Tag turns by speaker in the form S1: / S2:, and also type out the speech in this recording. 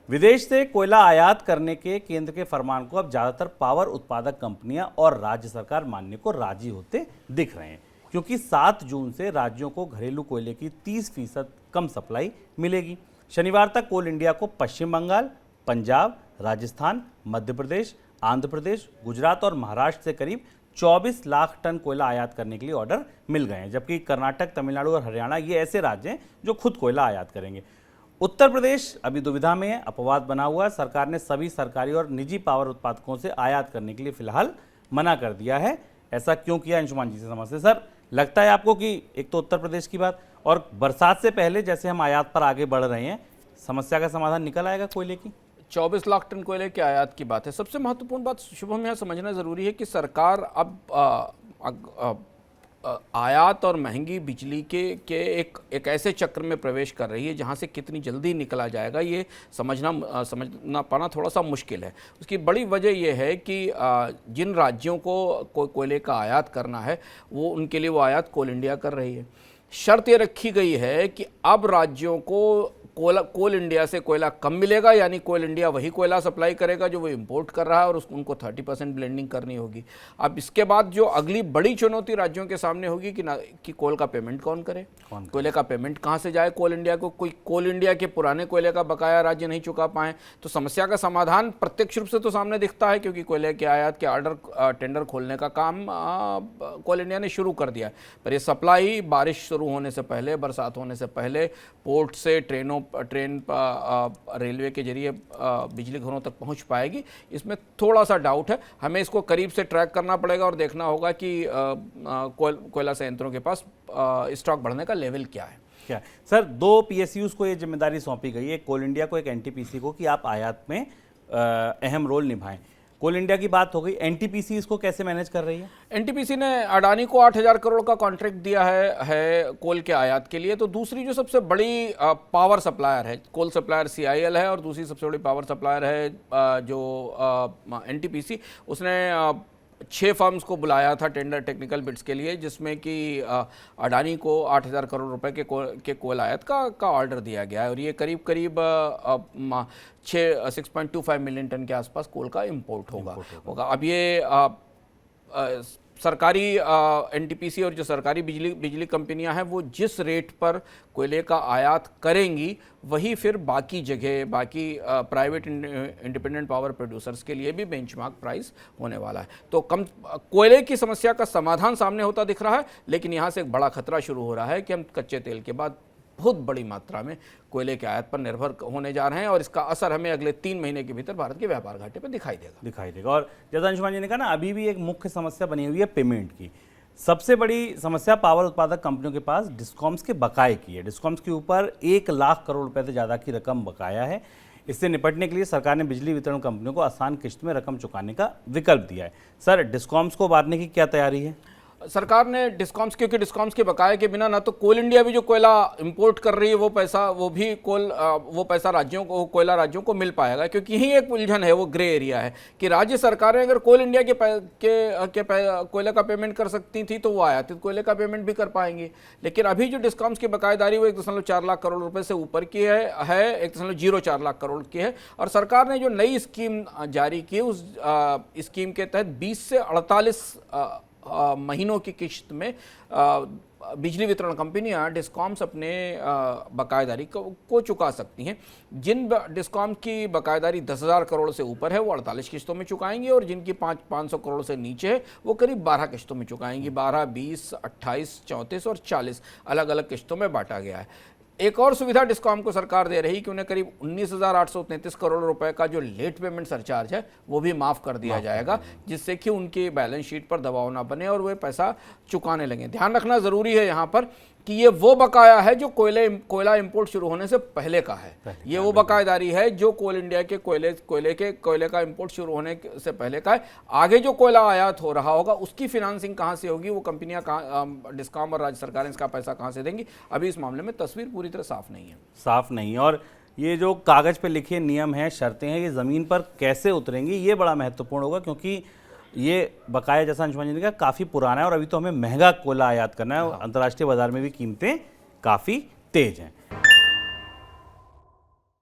S1: विदेश से कोयला आयात करने के केंद्र के फरमान को अब ज्यादातर पावर उत्पादक कंपनियां और राज्य सरकार मानने को राजी होते दिख रहे हैं, क्योंकि 7 जून से राज्यों को घरेलू कोयले की 30% कम सप्लाई मिलेगी। शनिवार तक कोल इंडिया को पश्चिम बंगाल, पंजाब, राजस्थान, मध्य प्रदेश, आंध्र प्रदेश, गुजरात और महाराष्ट्र से करीब 24 लाख टन कोयला आयात करने के लिए ऑर्डर मिल गए हैं, जबकि कर्नाटक, तमिलनाडु और हरियाणा ये ऐसे राज्य हैं जो खुद कोयला आयात करेंगे। उत्तर प्रदेश अभी दुविधा में है, अपवाद बना हुआ है। सरकार ने सभी सरकारी और निजी पावर उत्पादकों से आयात करने के लिए फिलहाल मना कर दिया है। ऐसा क्यों किया, अंशुमान जी से समझते। सर, लगता है आपको कि एक तो उत्तर प्रदेश की बात और बरसात से पहले जैसे हम आयात पर आगे बढ़ रहे हैं, समस्या का समाधान निकल आएगा कोयले की?
S2: 24 लाख टन कोयले के आयात की बात है। सबसे महत्वपूर्ण बात शुभम यहाँ समझना ज़रूरी है कि सरकार अब आयात और महंगी बिजली के एक ऐसे चक्र में प्रवेश कर रही है जहाँ से कितनी जल्दी निकला जाएगा ये समझना पाना थोड़ा सा मुश्किल है। उसकी बड़ी वजह यह है कि जिन राज्यों को कोयले का आयात करना है वो उनके लिए वो आयात कोल इंडिया कर रही है। शर्त ये रखी गई है कि अब राज्यों को कोल इंडिया से कोयला कम मिलेगा, यानी कोल इंडिया वही कोयला सप्लाई करेगा जो वो इंपोर्ट कर रहा है और उनको 30% ब्लेंडिंग करनी होगी। अब इसके बाद जो अगली बड़ी चुनौती राज्यों के सामने होगी कि कोल का पेमेंट कौन करे, कोयले का पेमेंट कहाँ से जाए कोल इंडिया को। कोई कोल इंडिया के पुराने कोयले का बकाया राज्य नहीं चुका पाए तो समस्या का समाधान प्रत्यक्ष रूप से तो सामने दिखता है, क्योंकि कोयले के आयात के ऑर्डर टेंडर खोलने का काम कोल इंडिया ने शुरू कर दिया है। पर ये सप्लाई बारिश शुरू होने से पहले, बरसात होने से पहले पोर्ट से ट्रेन रेलवे के जरिए बिजली घरों तक पहुंच पाएगी, इसमें थोड़ा सा डाउट है। हमें इसको करीब से ट्रैक करना पड़ेगा और देखना होगा कि कोयला संयंत्रों के पास स्टॉक बढ़ने का लेवल क्या है।
S1: क्या सर, 2 PSUs को ये जिम्मेदारी सौंपी गई है, एक कोल इंडिया को, एक NTPC को, कि आप आयात में अहम रोल निभाएं। कोल इंडिया की बात हो गई, NTPC इसको कैसे मैनेज कर रही है?
S2: NTPC ने अडानी को 8,000 करोड़ का कॉन्ट्रैक्ट दिया है कोल के आयात के लिए। तो दूसरी जो सबसे बड़ी पावर सप्लायर है, कोल सप्लायर CIL है और दूसरी सबसे बड़ी पावर सप्लायर है जो NTPC। उसने 6 फर्म्स को बुलाया था टेंडर टेक्निकल बिड्स के लिए, जिसमें कि अडानी को 8,000 करोड़ रुपए के कोल आयात का ऑर्डर दिया गया है और ये करीब 6.25 मिलियन टन के आसपास कोल का इंपोर्ट होगा। अब ये सरकारी NTPC और जो सरकारी बिजली कंपनियां हैं वो जिस रेट पर कोयले का आयात करेंगी वही फिर बाकी प्राइवेट इंडिपेंडेंट पावर प्रोड्यूसर्स के लिए भी बेंचमार्क प्राइस होने वाला है। तो कम कोयले की समस्या का समाधान सामने होता दिख रहा है, लेकिन यहाँ से एक बड़ा खतरा शुरू हो रहा है कि हम कच्चे तेल के बाद बहुत बड़ी मात्रा में कोयले के आयात पर निर्भर होने जा रहे हैं और इसका असर हमें अगले 3 महीने के भीतर भारत के व्यापार घाटे पर दिखाई देगा।
S1: और जैसा अंशुमान जी ने कहा ना, अभी भी एक मुख्य समस्या बनी हुई है पेमेंट की। सबसे बड़ी समस्या पावर उत्पादक कंपनियों के पास डिस्कॉम्स के बकाये की है। डिस्कॉम्स के ऊपर 1 लाख करोड़ रुपए से ज़्यादा की रकम बकाया है। इससे निपटने के लिए सरकार ने बिजली वितरण कंपनियों को आसान किस्त में रकम चुकाने का विकल्प दिया है। सर, डिस्कॉम्स को उबारने की क्या तैयारी है?
S2: सरकार ने डिस्कॉम्स, क्योंकि डिस्कॉम्स के बकाये के बिना ना तो कोल इंडिया भी जो कोयला इंपोर्ट कर रही है वो पैसा राज्यों को, कोयला राज्यों को मिल पाएगा, क्योंकि यही एक उलझन है, वो ग्रे एरिया है कि राज्य सरकारें अगर कोल इंडिया के कोयले का पेमेंट कर सकती थी तो वो आयातित कोयले का पेमेंट भी कर पाएंगी। लेकिन अभी जो डिस्कॉम्स की बकायेदारी वो 1.4 लाख करोड़ रुपए से ऊपर की है 1.04 लाख करोड़ की है। और सरकार ने जो नई स्कीम जारी की उस स्कीम के तहत 20 से 48 महीनों की किश्त में बिजली वितरण कंपनियां डिस्कॉम्स अपने बकायेदारी को चुका सकती हैं। जिन डिस्कॉम की बकायेदारी 10,000 करोड़ से ऊपर है वो 48 किस्तों में चुकाएंगी और जिनकी 500 करोड़ से नीचे है वो करीब 12 किस्तों में चुकाएंगी। 12, 20, 28, 34 और 40 अलग अलग किस्तों में बांटा गया है। एक और सुविधा डिस्कॉम को सरकार दे रही कि उन्हें करीब 19,833 करोड़ रुपए का जो लेट पेमेंट सरचार्ज है वो भी माफ़ कर दिया जाएगा, जिससे कि उनकी बैलेंस शीट पर दबाव ना बने और वे पैसा चुकाने लगें। ध्यान रखना ज़रूरी है यहाँ पर कि ये वो बकाया है जो कोयला इंपोर्ट शुरू होने से पहले का है। ये वो बकायेदारी है जो कोल इंडिया के कोयले का इंपोर्ट शुरू होने से पहले का है। आगे जो कोयला आयात हो रहा होगा उसकी फिनांसिंग कहाँ से होगी, वो कंपनियां डिस्कॉम और राज्य सरकारें इसका पैसा कहाँ से देंगी, अभी इस मामले में तस्वीर पूरी तरह साफ नहीं है।
S1: और ये जो कागज पे लिखे नियम हैं, शर्तें हैं, ये ज़मीन पर कैसे उतरेंगी ये बड़ा महत्वपूर्ण होगा, क्योंकि ये बकाया, जैसा अंशुमान जी ने कहा, काफ़ी पुराना है और अभी तो हमें महंगा कोयला आयात करना है और अंतर्राष्ट्रीय बाजार में भी कीमतें काफ़ी तेज हैं।